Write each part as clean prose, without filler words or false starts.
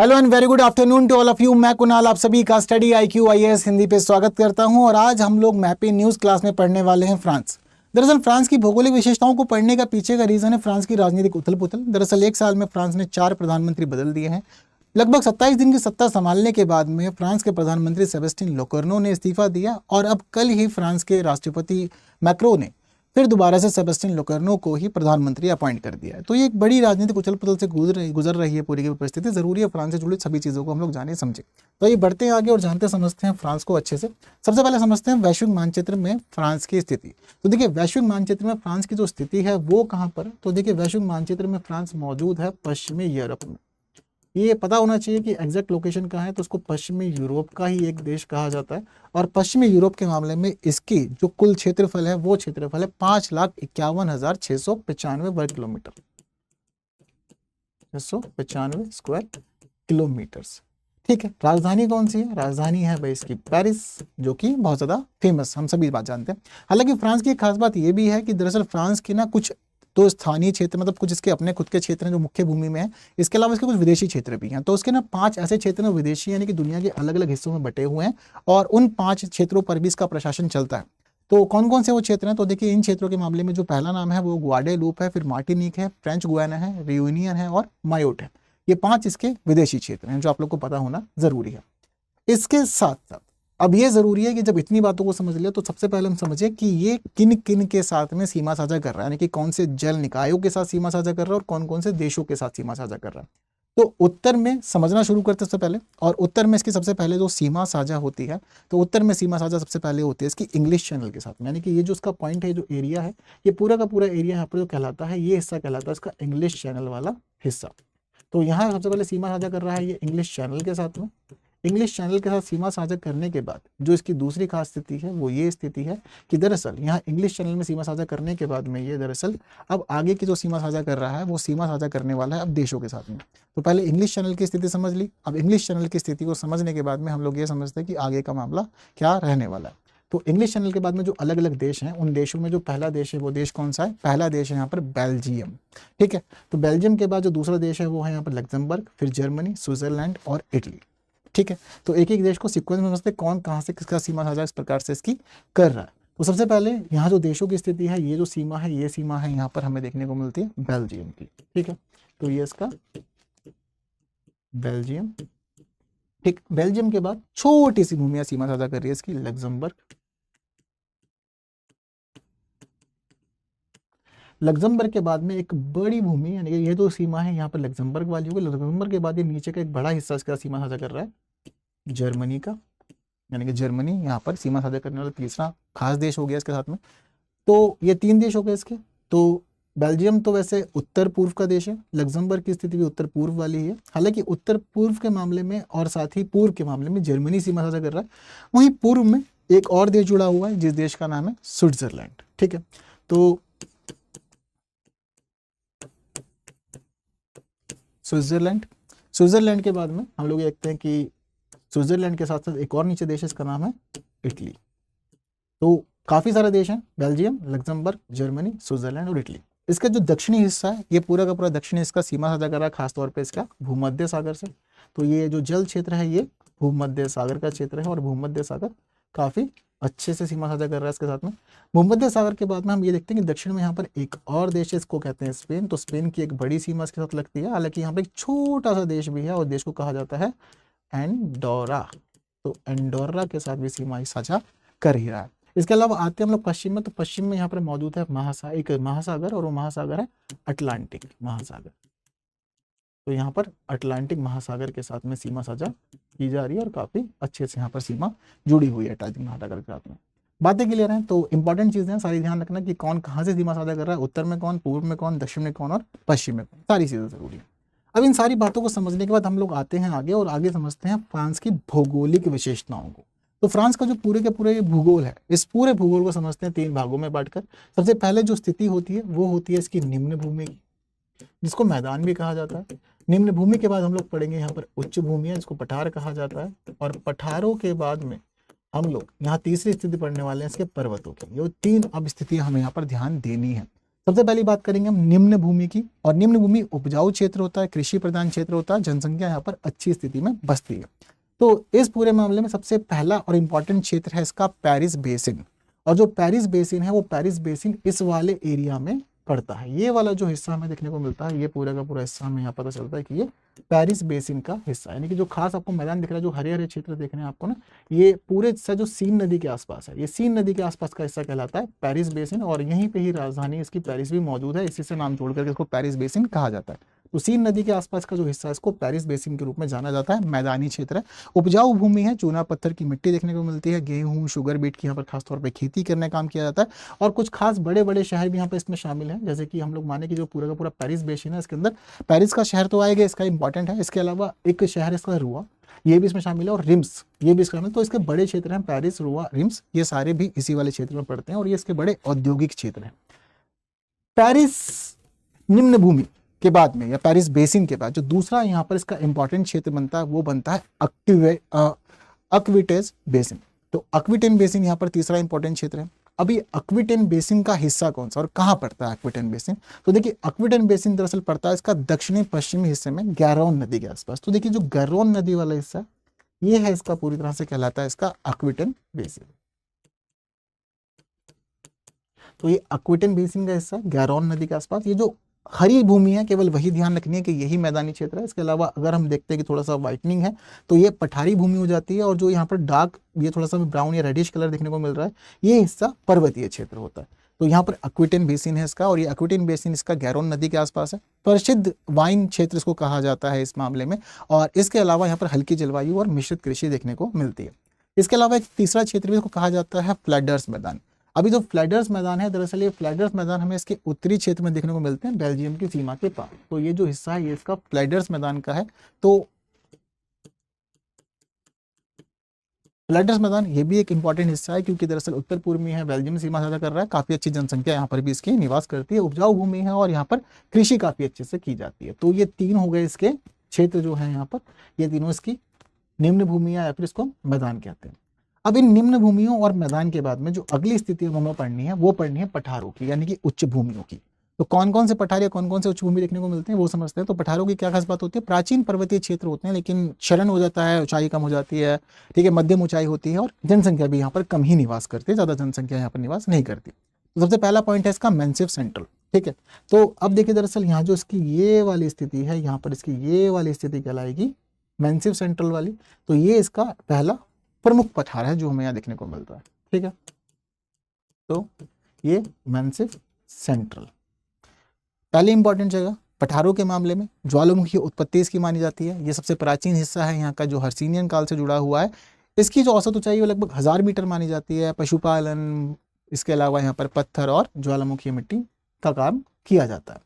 Hello and very good afternoon to all of you. मैं कुणाल आप सभी का स्टडी IQ IAS हिंदी पे स्वागत करता हूं और आज हम लोग मैपी न्यूज़ क्लास में पढ़ने वाले हैं फ्रांस। दरअसल फ्रांस की भौगोलिक विशेषताओं को पढ़ने का पीछे का रीजन है फ्रांस की राजनीतिक उथल पुथल। दरअसल एक साल में फ्रांस ने 4 प्रधानमंत्री बदल दिए हैं। लगभग 27 दिन की सत्ता संभालने के बाद में फ्रांस के प्रधानमंत्री सेबेस्टियन लोकर्नो ने इस्तीफा दिया और अब कल ही फ्रांस के राष्ट्रपति मैक्रो ने फिर दोबारा से सेबेस्टियन लोकर्नो को ही प्रधानमंत्री अपॉइंट कर दिया है। तो ये एक बड़ी राजनीतिक उछल पुथल से गुजर रही है पूरी की परिस्थिति। जरूरी है फ्रांस से जुड़ी सभी चीज़ों को हम लोग जाने समझे। तो ये बढ़ते हैं आगे और जानते समझते हैं फ्रांस को अच्छे से। सबसे पहले समझते हैं वैश्विक मानचित्र में फ्रांस की स्थिति। तो देखिए वैश्विक मानचित्र में फ्रांस की जो स्थिति है वो कहाँ पर, तो देखिए वैश्विक मानचित्र में फ्रांस मौजूद है पश्चिमी यूरोप में। ये पता होना चाहिए कि एग्जैक्ट लोकेशन कहाँ है, तो उसको पश्चिमी यूरोप का ही एक देश कहा जाता है। और पश्चिमी यूरोप के मामले में इसकी जो कुल क्षेत्रफल है वो क्षेत्रफल है 5,51,695 वर्ग किलोमीटर, 695 स्क्वायर किलोमीटर्स। ठीक है, राजधानी कौन सी है? राजधानी है भाई इसकी पेरिस, जो कि बहुत ज़्यादा फेमस, हम सभी बात जानते हैं। हालांकि फ्रांस की एक खास बात ये भी है कि दरअसल फ्रांस की ना कुछ तो स्थानीय क्षेत्र मतलब कुछ इसके अपने खुद के क्षेत्र हैं जो मुख्य भूमि में है, इसके अलावा इसके कुछ विदेशी क्षेत्र भी हैं। तो उसके ना 5 ऐसे क्षेत्र में विदेशी यानी कि दुनिया के अलग अलग हिस्सों में बटे हुए हैं और उन 5 क्षेत्रों पर भी इसका प्रशासन चलता है। तो कौन कौन से वो क्षेत्र हैं, तो देखिए इन क्षेत्रों के मामले में जो पहला नाम है वो ग्वाडेलूप है, फिर मार्टिनिक है, फ्रेंच गुयाना है, रियूनियन है और मायोट है। ये 5 इसके विदेशी क्षेत्र हैं जो आप लोग को पता होना जरूरी है। इसके साथ साथ अब ये जरूरी है कि जब इतनी बातों को समझ लिया तो सबसे पहले हम समझे कि ये किन किन के साथ में सीमा साझा कर रहा है, यानी कि कौन से जल निकायों के साथ सीमा साझा कर रहा है और कौन कौन से देशों के साथ सीमा साझा कर रहा है। तो उत्तर में समझना शुरू करते सबसे पहले, और उत्तर में इसकी सबसे पहले जो सीमा साझा होती है, तो उत्तर में सीमा साझा सबसे पहले होती है इसकी इंग्लिश चैनल के साथ में। यानी कि ये जो उसका पॉइंट है, जो एरिया है, ये पूरा का पूरा एरिया यहाँ पर जो कहलाता है, ये हिस्सा कहलाता है इसका इंग्लिश चैनल वाला हिस्सा। तो यहाँ सबसे पहले सीमा साझा कर रहा है ये इंग्लिश चैनल के साथ में। इंग्लिश चैनल के साथ सीमा साझा करने के बाद जो इसकी दूसरी खास स्थिति है वो ये स्थिति है कि दरअसल यहाँ इंग्लिश चैनल में सीमा साझा करने के बाद में ये दरअसल अब आगे की जो सीमा साझा कर रहा है वो सीमा साझा करने वाला है अब देशों के साथ में। तो पहले इंग्लिश चैनल की स्थिति समझ ली। अब इंग्लिश चैनल की स्थिति को समझने के बाद में हम लोग ये समझते हैं कि आगे का मामला क्या रहने वाला है। तो इंग्लिश चैनल के बाद में जो अलग अलग देश हैं, उन देशों में जो पहला देश है वो देश कौन सा है? पहला देश है यहाँ पर बेल्जियम। ठीक है, तो बेल्जियम के बाद जो दूसरा देश है वो है यहाँ पर लग्जमबर्ग, फिर जर्मनी, स्विट्जरलैंड और इटली। ठीक है, तो एक एक देश को सीक्वेंस में समझते कौन कहाँ से किसका सीमा साझा इस प्रकार से इसकी कर रहा है। तो सबसे पहले यहाँ जो देशों की स्थिति है, ये जो सीमा है, ये सीमा है यहाँ पर हमें देखने को मिलती है बेल्जियम की। ठीक है, तो ये इसका बेल्जियम। ठीक, बेल्जियम के बाद छोटी सी भूमिया सीमा साझा कर रही है इसकी लग्जमबर्ग। लग्जमबर्ग के बाद में एक बड़ी भूमि, यानी कि ये जो सीमा है यहाँ पर लग्जमबर्ग वाली होगी। लग्जमबर्ग के बाद ये नीचे का एक बड़ा हिस्सा इसका सीमा साझा कर रहा है जर्मनी का, यानी कि जर्मनी यहाँ पर सीमा साझा करने वाला तीसरा खास देश हो गया इसके साथ में। तो ये 3 देश हो गए इसके। तो बेल्जियम तो वैसे उत्तर पूर्व का देश है, लग्जमबर्ग की स्थिति भी उत्तर पूर्व वाली है। हालांकि उत्तर पूर्व के मामले में और साथ ही पूर्व के मामले में जर्मनी सीमा साझा कर रहा है। वहीं पूर्व में एक और देश जुड़ा हुआ है जिस देश का नाम है स्विट्जरलैंड। ठीक है, तो स्विट्जरलैंड के बाद में हम लोग देखते हैं कि स्विट्जरलैंड के साथ साथ एक और नीचे देश है, इसका नाम है इटली। तो काफी सारे देश हैं, बेल्जियम, लग्जमबर्ग, जर्मनी, स्विट्जरलैंड और इटली। इसका जो दक्षिणी हिस्सा है, ये पूरा का पूरा दक्षिणी इसका सीमा साझा कर रहा है खासतौर पे इसका भूमध्य सागर से। तो ये जो जल क्षेत्र है ये भूमध्य सागर का क्षेत्र है और भूमध्य सागर काफी अच्छे से सीमा साझा कर रहा है इसके साथ में। भूमध्य सागर के बाद में हम ये देखते हैं कि दक्षिण में यहाँ पर एक और देश है, इसको कहते हैं स्पेन। तो स्पेन की एक बड़ी सीमा इसके साथ लगती है। हालांकि यहाँ पर एक छोटा सा देश भी है और देश को कहा जाता है एंडोरा। तो एंडोरा के साथ भी सीमा साझा कर ही रहा है। इसके अलावा आते हैं हम लोग पश्चिम में। तो पश्चिम में यहाँ पर मौजूद है एक महासागर, और वो महासागर है अटलांटिक महासागर। तो यहाँ पर अटलांटिक महासागर के साथ में सीमा साझा की जा रही है और काफी अच्छे से यहाँ पर सीमा जुड़ी हुई है अटलांटिक महासागर के साथ में। बातें क्लियर हैं? तो इंपॉर्टेंट चीजें सारी ध्यान रखना कि कौन कहाँ से सीमा साझा कर रहा है, उत्तर में कौन, पूर्व में कौन, दक्षिण में कौन और पश्चिम में कौन, सारी चीजें जरूरी है। अब इन सारी बातों को समझने के बाद हम लोग आते हैं आगे और आगे समझते हैं फ्रांस की भौगोलिक विशेषताओं को। तो फ्रांस का जो पूरे के पूरे भूगोल है, इस पूरे भूगोल को समझते हैं 3 भागों में बांटकर। सबसे पहले जो स्थिति होती है वो होती है इसकी निम्न भूमि की, जिसको मैदान भी कहा जाता है। निम्न भूमि के बाद हम लोग पढ़ेंगे यहाँ पर उच्च भूमि है, जिसको पठार कहा जाता है। और पठारों के बाद में हम लोग यहाँ तीसरी स्थिति पढ़ने वाले हैं इसके पर्वतों की। ये 3 अब स्थितियां हमें यहाँ पर ध्यान देनी है। सबसे पहली बात करेंगे हम निम्न भूमि की, और निम्न भूमि उपजाऊ क्षेत्र होता है, कृषि प्रधान क्षेत्र होता है, जनसंख्या यहाँ पर अच्छी स्थिति में बसती है। तो इस पूरे मामले में सबसे पहला और इंपॉर्टेंट क्षेत्र है इसका पेरिस बेसिन, और जो पेरिस बेसिन है वो पेरिस बेसिन इस वाले एरिया में पड़ता है। ये वाला जो हिस्सा हमें देखने को मिलता है, ये पूरा का पूरा हिस्सा हमें यहाँ पता चलता है कि ये पेरिस बेसिन का हिस्सा है, यानी कि जो खास आपको मैदान दिख रहा है, जो हरे हरे क्षेत्र देख रहे हैं आपको ना, ये पूरे हिस्सा जो सीन नदी के आसपास है, ये सीन नदी के आसपास का हिस्सा कहलाता है पेरिस बेसिन, और यहीं पे ही राजधानी इसकी पेरिस भी मौजूद है, इसी से नाम जोड़ करके इसको पेरिस बेसिन कहा जाता है। तो सीन नदी के आसपास का जो हिस्सा है इसको पेरिस बेसिन के रूप में जाना जाता है। मैदानी क्षेत्र है, उपजाऊ भूमि है, चूना पत्थर की मिट्टी देखने को मिलती है, गेहूं शुगर बीट की यहाँ पर खासतौर पर खेती करने का काम किया जाता है, और कुछ खास बड़े बड़े शहर भी यहाँ पर इसमें शामिल हैं, जैसे कि हम लोग माने कि जो पूरा का पूरा पेरिस बेसिन है, इसके अंदर पेरिस का शहर तो आएगा, इसका इंपॉर्टेंट है, इसके अलावा एक शहर इसका रुआ, ये भी इसमें शामिल है, और रिम्स ये भी इसका शामिल है। तो इसके बड़े क्षेत्र हैं पेरिस, रुआ, रिम्स, ये सारे भी इसी वाले क्षेत्र में पड़ते हैं, और ये इसके बड़े औद्योगिक क्षेत्र हैं। पेरिस निम्न भूमि के बाद में, या पेरिस बेसिन के बाद जो दूसरा यहाँ पर इसका इंपॉर्टेंट क्षेत्र बनता है वो बनता है अक्विटेज बेसिन। तो अक्विटेन बेसिन यहाँ पर तीसरा इंपॉर्टेंट क्षेत्र है। अभी अक्विटेन बेसिन का हिस्सा कौन सा और कहाँ पड़ता है अक्विटेन बेसिन? तो देखिए अक्विटेन बेसिन दरअसल पड़ता है इसका दक्षिणी पश्चिमी हिस्से में गैरोन नदी के आसपास। तो देखिए जो गैरोन नदी वाला हिस्सा ये है इसका पूरी तरह से कहलाता है इसका अक्विटेन बेसिन। तो ये अक्विटेन बेसिन का हिस्सा गैरोन नदी के आसपास, ये जो हरी भूमि है केवल वही ध्यान रखनी है कि यही मैदानी क्षेत्र है। इसके अलावा अगर हम देखते हैं कि थोड़ा सा वाइटनिंग है तो ये पठारी भूमि हो जाती है, और जो यहाँ पर डार्क ये थोड़ा सा ब्राउन या रेडिश कलर देखने को मिल रहा है ये हिस्सा पर्वतीय क्षेत्र होता है। तो यहाँ पर अक्विटेन बेसिन है इसका, और ये अक्विटेन बेसिन इसका गैरोन नदी के आसपास है। प्रसिद्ध वाइन क्षेत्र इसको कहा जाता है इस मामले में, और इसके अलावा यहाँ पर हल्की जलवायु और मिश्रित कृषि देखने को मिलती है। इसके अलावा एक तीसरा क्षेत्र भी इसको कहा जाता है फ्लैडर्स मैदान। अभी जो फ्लैडर्स मैदान है दरअसल ये फ्लैडर्स मैदान हमें इसके उत्तरी क्षेत्र में देखने को मिलते हैं, बेल्जियम की सीमा के पास। तो ये जो हिस्सा है ये इसका फ्लैडर्स मैदान का है। तो फ्लैडर्स मैदान ये भी एक इंपॉर्टेंट हिस्सा है, क्योंकि दरअसल उत्तर पूर्व में है, बेल्जियम सीमा साझा कर रहा है, काफी अच्छी जनसंख्या यहाँ पर भी इसकी निवास करती है, उपजाऊ भूमि है, और यहाँ पर कृषि काफी अच्छे से की जाती है। तो ये तीन हो गए इसके क्षेत्र जो है यहाँ पर, ये तीनों इसकी निम्न भूमियां या फिर इसको मैदान कहते हैं। अब इन निम्न भूमियों और मैदान के बाद में जो अगली स्थिति हमें पढ़नी है वो पढ़नी है पठारों की, यानी कि उच्च भूमियों की। तो कौन कौन से पठार या कौन कौन से उच्च भूमि देखने को मिलते हैं वो समझते हैं। तो पठारों की क्या खास बात होती है? प्राचीन पर्वतीय क्षेत्र होते हैं लेकिन क्षरण हो जाता है, ऊंचाई कम हो जाती है, ठीक है, मध्यम ऊंचाई होती है, और जनसंख्या भी यहाँ पर कम ही निवास करती है, ज्यादा जनसंख्या यहाँ पर निवास नहीं करती। तो सबसे पहला पॉइंट है इसका मैंसिव सेंट्रल, ठीक है। तो अब देखिए दरअसल यहाँ जो इसकी ये वाली स्थिति है, यहाँ पर इसकी ये वाली स्थिति कहलाएगी मैंसिव सेंट्रल वाली। तो ये इसका पहला प्रमुख पठार है जो हमें यहाँ देखने को मिलता है, ठीक है। तो ये मैंसिव सेंट्रल पहली इंपॉर्टेंट जगह। पठारों के मामले में ज्वालामुखी उत्पत्ति इसकी मानी जाती है। ये सबसे प्राचीन हिस्सा है यहाँ का जो हर्सिनियन काल से जुड़ा हुआ है। इसकी जो औसत ऊंचाई है वो लगभग 1000 मीटर मानी जाती है। पशुपालन, इसके अलावा यहाँ पर पत्थर और ज्वालामुखी मिट्टी का काम किया जाता है।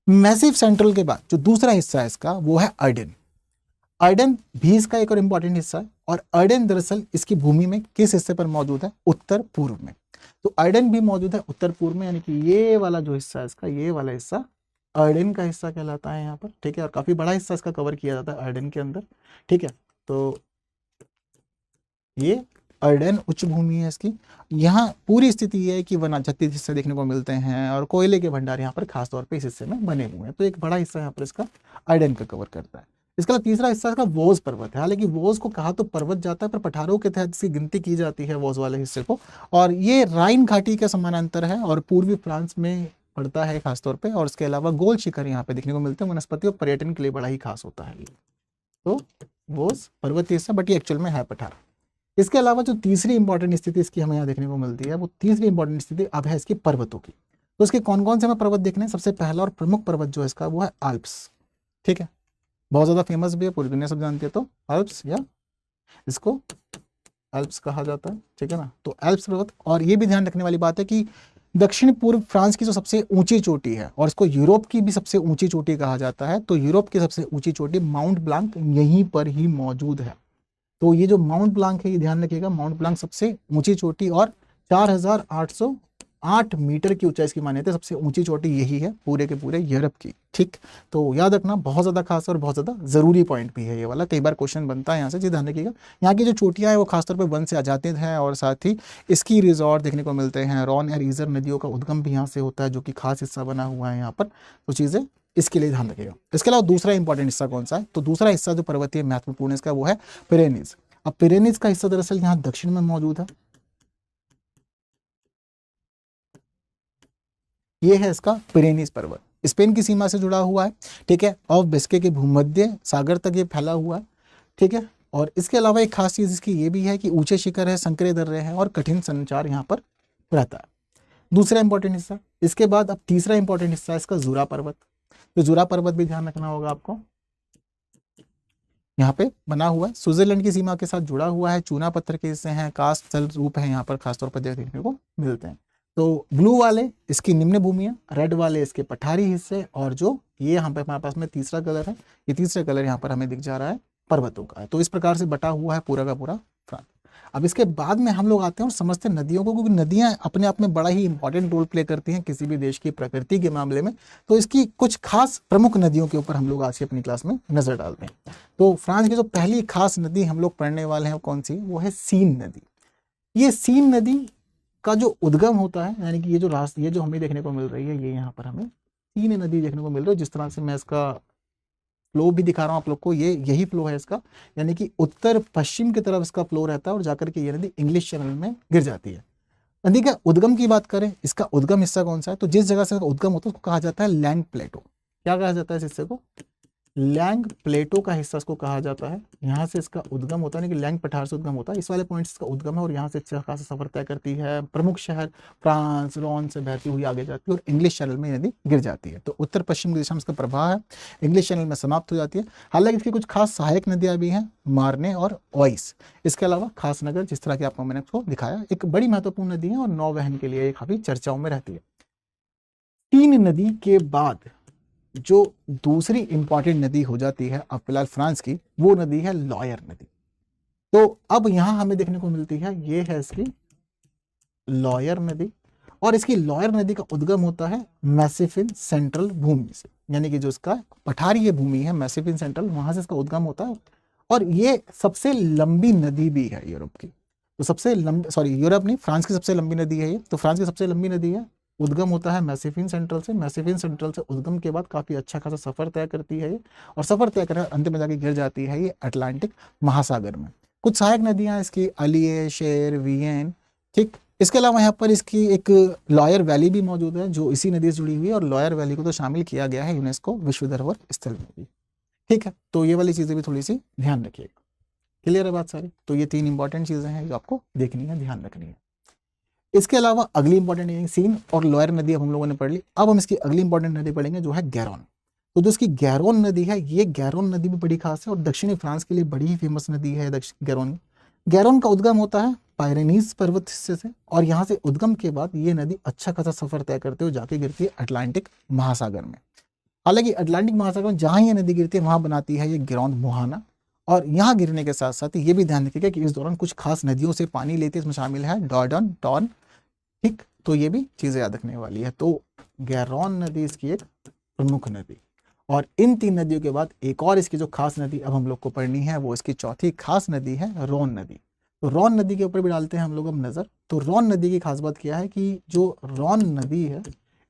मैसिव सेंट्रल के बाद जो दूसरा हिस्सा है इसका वो है अर्डेन। अर्डेन भी इसका एक और इंपॉर्टेंट हिस्सा है, और अर्डेन दरअसल इसकी भूमि में किस हिस्से पर मौजूद है? उत्तर पूर्व में। तो अर्डेन भी मौजूद है उत्तर पूर्व में, यानी कि ये वाला जो हिस्सा है इसका, ये वाला हिस्सा अर्डेन का हिस्सा कहलाता है यहाँ पर, ठीक है। और काफी बड़ा हिस्सा इसका कवर किया जाता है अर्डेन के अंदर, ठीक है। तो ये अर्डेन उच्च भूमि है इसकी। यहाँ पूरी स्थिति ये है कि वनाच्छादित हिस्से देखने को मिलते हैं, और कोयले के भंडार यहाँ पर खासतौर पर इस हिस्से में बने हुए हैं। तो एक बड़ा हिस्सा यहाँ पर इसका अर्डेन का कवर करता है। इसका तीसरा हिस्सा इसका वोज पर्वत है। हालांकि वोज को कहा तो पर्वत जाता है, पर पठारों के तहत इसकी गिनती की जाती है वोज वाले हिस्से को, और ये राइन घाटी के समानांतर है और पूर्वी फ्रांस में पड़ता है खासतौर पे। और इसके अलावा गोल शिखर यहाँ पे देखने को मिलते हैं, वनस्पति और पर्यटन के लिए बड़ा ही खास होता है। तो वोज पर्वतीय हिस्सा, बट ये एक्चुअल में है पठार। इसके अलावा जो तीसरी इंपॉर्टेंट स्थिति इसकी हमें यहाँ देखने को मिलती है, वो तीसरी इंपॉर्टेंट स्थिति अब है इसकी पर्वतों की। तो इसके कौन कौन से हमें पर्वत देखने हैं? सबसे पहला और प्रमुख पर्वत जो है इसका वो है आल्प्स, ठीक है। बहुत ज्यादा फेमस भी है, पूरी दुनिया सब जानती है। तो एल्प्स, या इसको एल्प्स कहा जाता है, ठीक है ना। तो एल्प्स पर्वत, और ये भी ध्यान रखने वाली बात है कि दक्षिण पूर्व फ्रांस की जो सबसे ऊंची चोटी है, और इसको यूरोप की भी सबसे ऊंची चोटी कहा जाता है। तो यूरोप की सबसे ऊंची चोटी माउंट ब्लांक यहीं पर ही मौजूद है। तो ये जो माउंट ब्लांक है ये ध्यान रखिएगा, माउंट ब्लांक सबसे ऊंची चोटी, और 4800 8 मीटर की ऊंचाई इसकी मान्यता है, सबसे ऊंची चोटी यही है पूरे के पूरे यूरोप की। ठीक, तो याद रखना, बहुत ज़्यादा खास और बहुत ज़्यादा ज़रूरी पॉइंट भी है ये वाला, कई बार क्वेश्चन बनता है यहाँ से, जी ध्यान रखिएगा। यहाँ की जो चोटियाँ हैं वो खासतौर पर वन से आजादित हैं और साथ ही स्की रिजॉर्ट देखने को मिलते हैं। रॉन और ईजर नदियों का उद्गम भी यहाँ से होता है, जो कि खास हिस्सा बना हुआ है यहाँ पर, तो चीज़ें इसके लिए ध्यान रखिएगा। इसके अलावा दूसरा इंपॉर्टेंट हिस्सा कौन सा है, तो दूसरा हिस्सा जो पर्वतीय महत्वपूर्ण इसका वो है पिरेनीज। अब पिरेनीज का हिस्सा दरअसल यहाँ दक्षिण में मौजूद है, ये है इसका पिरेनीज पर्वत, स्पेन की सीमा से जुड़ा हुआ है। ठीक है, और बिस्के के भूमध्य सागर तक ये फैला हुआ है। ठीक है, और इसके अलावा एक खास चीज इसकी ये भी है कि ऊंचे शिखर है, संकरे दर्रे हैं और कठिन संचार यहाँ पर रहता है। दूसरा इंपॉर्टेंट हिस्सा। इसके बाद अब तीसरा इंपॉर्टेंट हिस्सा है इसका जूरा पर्वत। तो जूरा पर्वत भी ध्यान रखना होगा आपको, यहाँ पे बना हुआ है, स्विट्जरलैंड की सीमा के साथ जुड़ा हुआ है, चूना पत्थर के हिस्से हैं, कास्ट जल रूप है यहाँ पर खासतौर पर देखने को मिलते हैं। तो ब्लू वाले इसकी निम्न भूमियां, रेड वाले इसके पठारी हिस्से, और जो ये यहाँ पे हमारे पास में तीसरा कलर है, ये तीसरा कलर यहाँ पर हमें दिख जा रहा है पर्वतों का है। तो इस प्रकार से बटा हुआ है पूरा का पूरा फ्रांस। अब इसके बाद में हम लोग आते हैं और समझते हैं नदियों को, क्योंकि नदियां अपने आप में बड़ा ही इंपॉर्टेंट रोल प्ले करती हैं किसी भी देश की प्रकृति के मामले में। तो इसकी कुछ खास प्रमुख नदियों के ऊपर हम लोग आज की अपनी क्लास में नजर डालते हैं। तो फ्रांस की जो पहली खास नदी हम लोग पढ़ने वाले हैं वो कौन सी, वो है सीन नदी। ये सीन नदी का जो उद्गम होता है, यानी कि ये जो हमें देखने को मिल रही है, ये यहाँ पर हमें सीन नदी देखने को मिल रही है। जिस तरह से मैं इसका फ्लो भी दिखा रहा हूँ आप लोग को, ये यही फ्लो है इसका, यानी कि उत्तर पश्चिम की तरफ इसका फ्लो रहता है और जाकर के ये नदी इंग्लिश चैनल में गिर जाती है। नदी का उद्गम की बात करें, इसका उद्गम हिस्सा कौन सा है, तो जिस जगह से उद्गम होता है उसको कहा जाता है लैंग प्लेटो। क्या कहा जाता है इस हिस्से को, लैंग प्लेटो का हिस्सा इसको कहा जाता है। यहाँ से इसका उद्गम होता है, यानी कि लैंग पठार से उद्गम होता है, इस वाले पॉइंट से इसका उद्गम है और यहाँ से अच्छा खासा सफर तय करती है। प्रमुख शहर फ्रांस, रॉन से बहती हुई आगे जाती है और इंग्लिश चैनल में नदी गिर जाती है। तो उत्तर पश्चिम की दिशा में इसका प्रवाह है, इंग्लिश चैनल में समाप्त हो जाती है। हालांकि इसकी कुछ खास सहायक नदियां भी हैं, मार्ने और ओइस। इसके अलावा खास नगर, जिस तरह की आपको मैंने इसको दिखाया, एक बड़ी महत्वपूर्ण नदी है और नौवहन के लिए काफी चर्चाओं में रहती है। तीन नदी के बाद जो दूसरी इंपॉर्टेंट नदी हो जाती है अब फिलहाल फ्रांस की, वो नदी है लॉयर नदी। तो अब यहां हमें देखने को मिलती है, ये है इसकी लॉयर नदी, और इसकी लॉयर नदी का उद्गम होता है मैसिफिन सेंट्रल भूमि से, यानी कि जो इसका पठारीय भूमि है मैसिफिन सेंट्रल, वहां से इसका उद्गम होता है। और ये सबसे लंबी नदी भी है यूरोप की। तो सबसे लंबी, सॉरी यूरोप नहीं, फ्रांस की सबसे लंबी नदी है ये। तो फ्रांस की सबसे लंबी नदी है, उद्गम होता है मैसिफिन सेंट्रल से। मैसिफिन सेंट्रल से उद्गम के बाद काफी अच्छा खासा सफर तय करती है ये, और सफर तय कर अंत में जाके गिर जाती है ये अटलांटिक महासागर में। कुछ सहायक नदियां इसकी अलिये, शेर, वियन। ठीक, इसके अलावा यहाँ पर इसकी एक लॉयर वैली भी मौजूद है जो इसी नदी से जुड़ी हुई है, और लॉयर वैली को तो शामिल किया गया है यूनेस्को विश्व धरोहर स्थल में भी। ठीक है, तो ये वाली चीजें भी थोड़ी सी ध्यान रखिएगा। क्लियर है बात सारी। तो ये तीन इंपॉर्टेंट चीजें हैं जो आपको देखनी है, ध्यान रखनी है। इसके अलावा अगली इंपॉर्टेंट सीन और लॉयर नदी अब हम लोगों ने पढ़ ली। अब हम इसकी अगली इंपॉर्टेंट नदी पढ़ेंगे जो है गैरोन। तो जो इसकी गैरोन नदी है, ये गैरोन नदी भी बड़ी खास है और दक्षिणी फ्रांस के लिए बड़ी ही फेमस नदी है गैरोन। गैरोन का उद्गम होता है पायरेनीज पर्वत हिस्से से, और यहाँ से उद्गम के बाद ये नदी अच्छा खासा सफर तय करते हुए जाके गिरती है अटलांटिक महासागर में। हालांकि अटलांटिक महासागर में जहां ये नदी गिरती है वहां बनाती है ये गिरौंद मुहाना, और यहाँ गिरने के साथ साथ ये भी ध्यान रखिएगा कि इस दौरान कुछ खास नदियों से पानी लेते, इसमें शामिल है डॉर्डन, टॉन। ठीक, तो ये भी चीजें याद रखने वाली है। तो गैरोन नदी इसकी एक प्रमुख नदी, और इन तीन नदियों के बाद एक और इसकी जो खास नदी अब हम लोग को पढ़नी है, वो इसकी चौथी खास नदी है रोन नदी। तो रोन नदी के ऊपर भी डालते हैं हम लोग अब नजर। तो रोन नदी की खास बात क्या है कि जो रोन नदी है,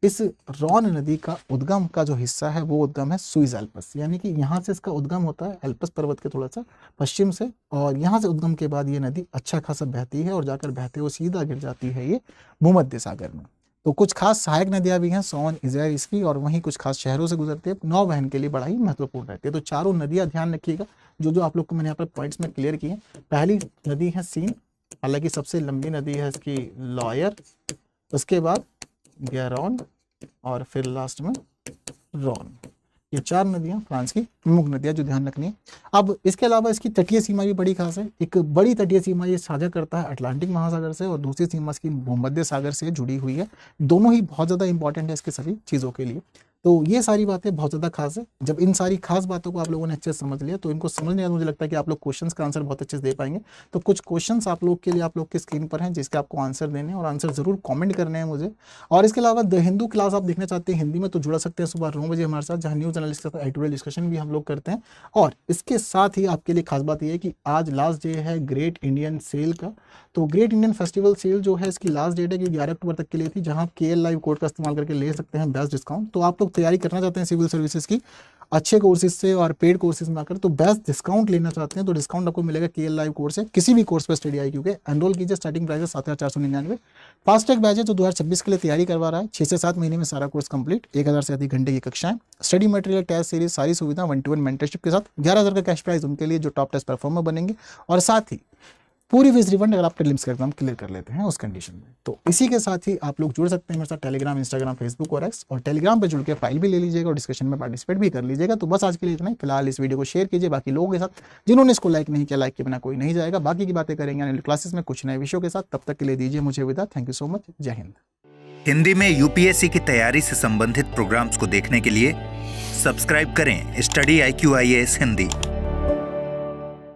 इस रोन नदी का उद्गम का जो हिस्सा है वो उद्गम है स्विस एल्पस, यानी कि यहाँ से इसका उद्गम होता है एल्पस पर्वत के थोड़ा सा पश्चिम से, और यहाँ से उद्गम के बाद ये नदी अच्छा खासा बहती है और जाकर बहते हुए सीधा गिर जाती है ये भूमध्य सागर में। तो कुछ खास सहायक नदियां भी हैं, सोन, इजराइल इसकी, और वहीं कुछ खास शहरों से गुजरती है, नौवहन के लिए बड़ा ही महत्वपूर्ण रहती है। तो चारों नदियां ध्यान रखिएगा, जो आप लोग को मैंने यहाँ पर पॉइंट्स में क्लियर किए। पहली नदी है सीन, हालांकि सबसे लंबी नदी है इसकी लॉयर, उसके बाद गैरोन, और फिर लास्ट में रॉन। ये चार नदियां फ्रांस की प्रमुख नदियां जो ध्यान रखनी है। अब इसके अलावा इसकी तटीय सीमा भी बड़ी खास है। एक बड़ी तटीय सीमा ये साझा करता है अटलांटिक महासागर से, और दूसरी सीमा इसकी भूमध्य सागर से जुड़ी हुई है। दोनों ही बहुत ज़्यादा इंपॉर्टेंट है इसके सभी चीज़ों के लिए। तो ये सारी बातें बहुत ज़्यादा खास है। जब इन सारी खास बातों को आप लोगों ने अच्छे से समझ लिया तो इनको समझने का मुझे लगता है कि आप लोग क्वेश्चंस का आंसर बहुत अच्छे से दे पाएंगे। तो कुछ क्वेश्चंस आप लोग के लिए आप लोग की स्क्रीन पर हैं जिसके आपको आंसर देने हैं और आंसर जरूर कमेंट करने हैं मुझे। और इसके अलावा द हिंदू क्लास आप देखना चाहते हैं हिंदी में तो जुड़ सकते हैं सुबह 9 बजे हमारे साथ, जहाँ न्यूज़ एनालिस्ट के साथ एडिटोरियल डिस्कशन भी हम लोग करते हैं। और इसके साथ ही आपके लिए खास बात यह है कि आज लास्ट डे है ग्रेट इंडियन सेल का। तो ग्रेट इंडियन फेस्टिवल सेल जो है इसकी लास्ट डेट है कि 11 अक्टूबर तक के लिए थी, जहां KL लाइव कोड का इस्तेमाल करके ले सकते हैं बेस्ट डिस्काउंट। तो आप लोग तैयारी करना चाहते हैं सिविल सर्विसेज की अच्छे कोर्सेज से और पेड कोर्सेज में आकर, तो बेस्ट डिस्काउंट लेना चाहते हैं तो डिस्काउंट आपको मिलेगा KL लाइव कोर्स से किसी भी कोर्स पर स्टडी IQ के। एनरोल कीजिए, स्टार्टिंग प्राइस है 7,499। फास्ट ट्रैक बैच है जो 2026 के लिए तैयारी करवा रहा है। 6 से 7 महीने में सारा कोर्स कंप्लीट, 1000 से अधिक घंटे की कक्षाएं, स्टडी मटेरियल, टेस्ट सीरीज, सारी सुविधा 1-to-1 मेंटरशिप के साथ। 11,000 का कैश प्राइस उनके लिए जो टॉप टेस्ट परफॉर्मर बनेंगे, और साथ ही पूरी फीस रिफंड अगर आप प्रीलिम्स का एग्जाम क्लियर कर लेते हैं उस कंडीशन में। तो इसी के साथ ही आप लोग जुड़ सकते हैं मेरे साथ टेलीग्राम, इंस्टाग्राम, फेसबुक और X। और टेलीग्राम पे जुड़ के फाइल भी ले लीजिएगा और डिस्कशन में पार्टिसिपेट भी कर लीजिएगा। तो बस आज के लिए इतना ही। फिलहाल इस वीडियो को शेयर कीजिए बाकी लोगों के साथ जिन्होंने इसको लाइक नहीं किया। लाइक के बिना कोई नहीं जाएगा। बाकी की बातें करेंगे आने वाली क्लासेस में कुछ नए विषयों के साथ। तब तक के लिए दीजिए मुझे विदा। Thank you so much. जय हिंद। हिंदी में UPSC की तैयारी से संबंधित प्रोग्राम्स को देखने के लिए सब्सक्राइब करें स्टडी IQ IAS हिंदी।